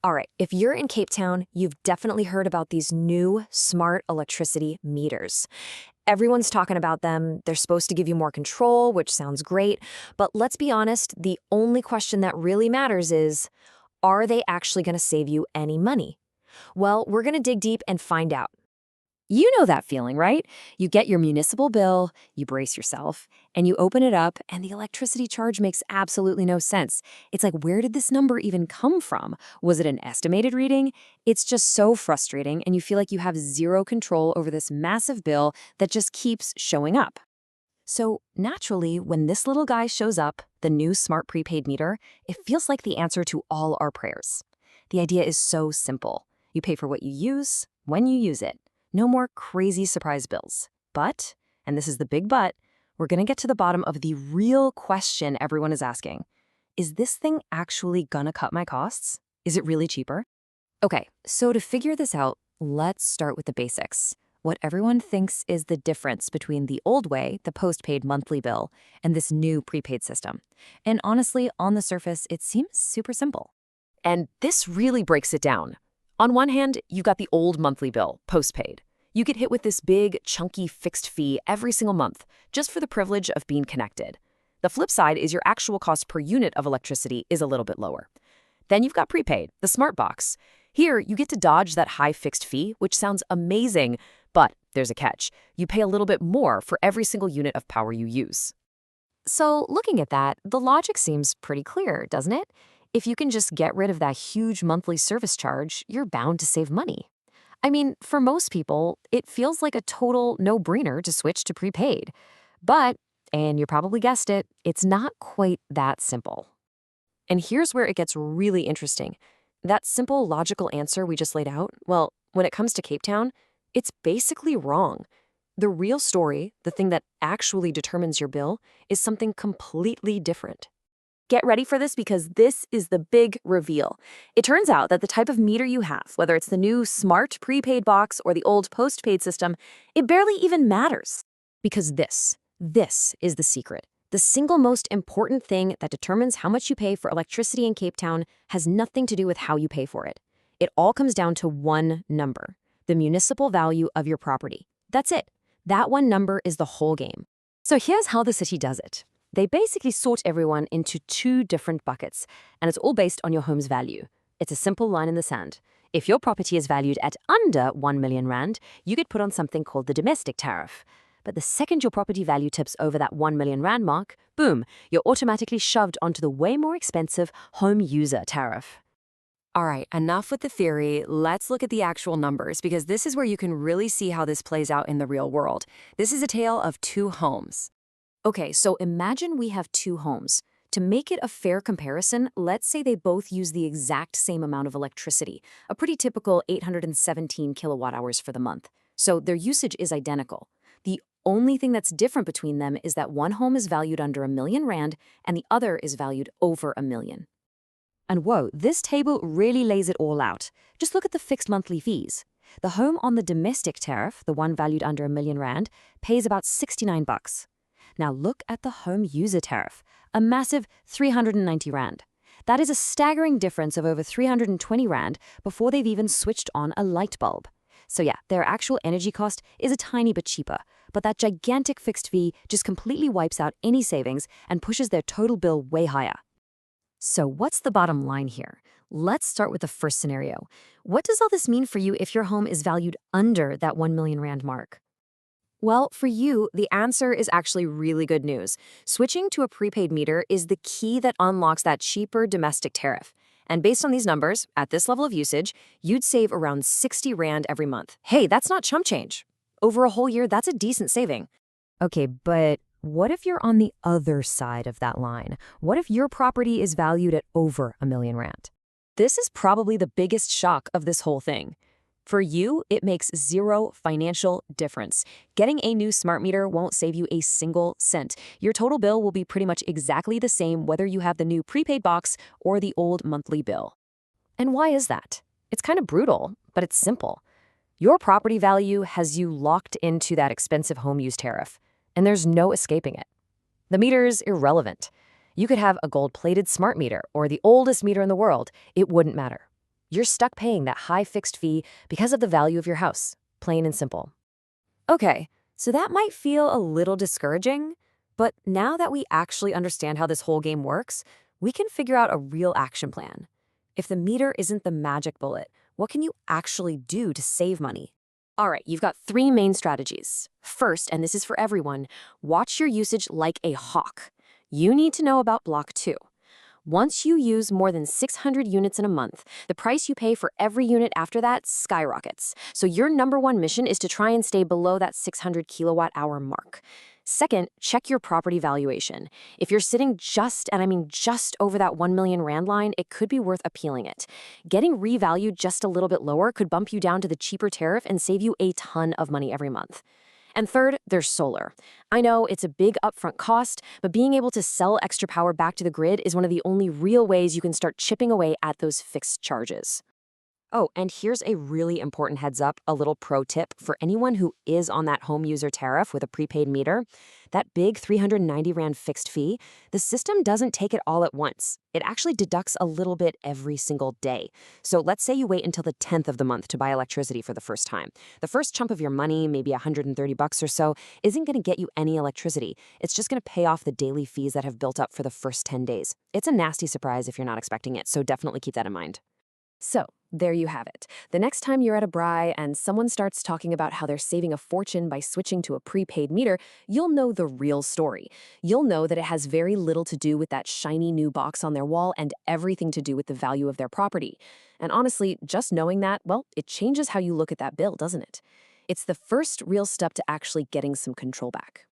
All right, if you're in Cape Town, you've definitely heard about these new smart electricity meters. Everyone's talking about them. They're supposed to give you more control, which sounds great. But let's be honest, the only question that really matters is, are they actually going to save you any money? Well, we're going to dig deep and find out. You know that feeling, right? You get your municipal bill, you brace yourself, and you open it up, and the electricity charge makes absolutely no sense. It's like, where did this number even come from? Was it an estimated reading? It's just so frustrating, and you feel like you have zero control over this massive bill that just keeps showing up. So, naturally, when this little guy shows up, the new smart prepaid meter, it feels like the answer to all our prayers. The idea is so simple. You pay for what you use, when you use it. No more crazy surprise bills. But, and this is the big but, we're going to get to the bottom of the real question everyone is asking. Is this thing actually gonna cut my costs? Is it really cheaper? Okay, so to figure this out, let's start with the basics. What everyone thinks is the difference between the old way, the postpaid monthly bill, and this new prepaid system. And honestly, on the surface, it seems super simple. And this really breaks it down. On one hand, you've got the old monthly bill, postpaid. You get hit with this big, chunky fixed fee every single month, just for the privilege of being connected. The flip side is your actual cost per unit of electricity is a little bit lower. Then you've got prepaid, the smart box. Here, you get to dodge that high fixed fee, which sounds amazing, but there's a catch. You pay a little bit more for every single unit of power you use. So looking at that, the logic seems pretty clear, doesn't it? If you can just get rid of that huge monthly service charge, you're bound to save money. I mean, for most people, it feels like a total no-brainer to switch to prepaid. But, and you probably guessed it, it's not quite that simple. And here's where it gets really interesting. That simple logical answer we just laid out, well, when it comes to Cape Town, it's basically wrong. The real story, the thing that actually determines your bill, is something completely different. Get ready for this because this is the big reveal. It turns out that the type of meter you have, whether it's the new smart prepaid box or the old postpaid system, it barely even matters. Because this is the secret. The single most important thing that determines how much you pay for electricity in Cape Town has nothing to do with how you pay for it. It all comes down to one number, the municipal value of your property. That's it. That one number is the whole game. So here's how the city does it. They basically sort everyone into two different buckets, and it's all based on your home's value. It's a simple line in the sand. If your property is valued at under 1 million rand, you get put on something called the domestic tariff. But the second your property value tips over that 1 million rand mark, boom, you're automatically shoved onto the way more expensive home user tariff. All right, enough with the theory. Let's look at the actual numbers, because this is where you can really see how this plays out in the real world. This is a tale of two homes. Okay, so imagine we have two homes. To make it a fair comparison, let's say they both use the exact same amount of electricity, a pretty typical 817 kilowatt hours for the month. So their usage is identical. The only thing that's different between them is that one home is valued under 1 million rand and the other is valued over 1 million. And whoa, this table really lays it all out. Just look at the fixed monthly fees. The home on the domestic tariff, the one valued under 1 million rand, pays about 69 bucks. Now look at the home user tariff, a massive 390 rand. That is a staggering difference of over 320 rand before they've even switched on a light bulb. So yeah, their actual energy cost is a tiny bit cheaper, but that gigantic fixed fee just completely wipes out any savings and pushes their total bill way higher. So what's the bottom line here? Let's start with the first scenario. What does all this mean for you if your home is valued under that 1 million rand mark? Well, for you, the answer is actually really good news. Switching to a prepaid meter is the key that unlocks that cheaper domestic tariff. And based on these numbers, at this level of usage, you'd save around 60 rand every month. Hey, that's not chump change. Over a whole year, that's a decent saving. Okay, but what if you're on the other side of that line? What if your property is valued at over 1 million rand? This is probably the biggest shock of this whole thing. For you, it makes zero financial difference. Getting a new smart meter won't save you a single cent. Your total bill will be pretty much exactly the same whether you have the new prepaid box or the old monthly bill. And why is that? It's kind of brutal, but it's simple. Your property value has you locked into that expensive home use tariff, and there's no escaping it. The meter's irrelevant. You could have a gold-plated smart meter or the oldest meter in the world. It wouldn't matter. You're stuck paying that high fixed fee because of the value of your house, plain and simple. Okay, so that might feel a little discouraging, but now that we actually understand how this whole game works, we can figure out a real action plan. If the meter isn't the magic bullet, what can you actually do to save money? All right, you've got three main strategies. First, and this is for everyone, watch your usage like a hawk. You need to know about block 2. Once you use more than 600 units in a month, the price you pay for every unit after that skyrockets. So your number one mission is to try and stay below that 600 kilowatt hour mark. Second, check your property valuation. If you're sitting just, and I mean just over that 1 million rand line, it could be worth appealing it. Getting revalued just a little bit lower could bump you down to the cheaper tariff and save you a ton of money every month. And third, there's solar. I know it's a big upfront cost, but being able to sell extra power back to the grid is one of the only real ways you can start chipping away at those fixed charges. Oh, and here's a really important heads up, a little pro tip for anyone who is on that home user tariff with a prepaid meter. That big 390 Rand fixed fee, the system doesn't take it all at once. It actually deducts a little bit every single day. So let's say you wait until the 10th of the month to buy electricity for the first time. The first chunk of your money, maybe $130 or so, isn't going to get you any electricity. It's just going to pay off the daily fees that have built up for the first 10 days. It's a nasty surprise if you're not expecting it, so definitely keep that in mind. So, there you have it. The next time you're at a braai and someone starts talking about how they're saving a fortune by switching to a prepaid meter, you'll know the real story. You'll know that it has very little to do with that shiny new box on their wall and everything to do with the value of their property. And honestly, just knowing that, well, it changes how you look at that bill, doesn't it? It's the first real step to actually getting some control back.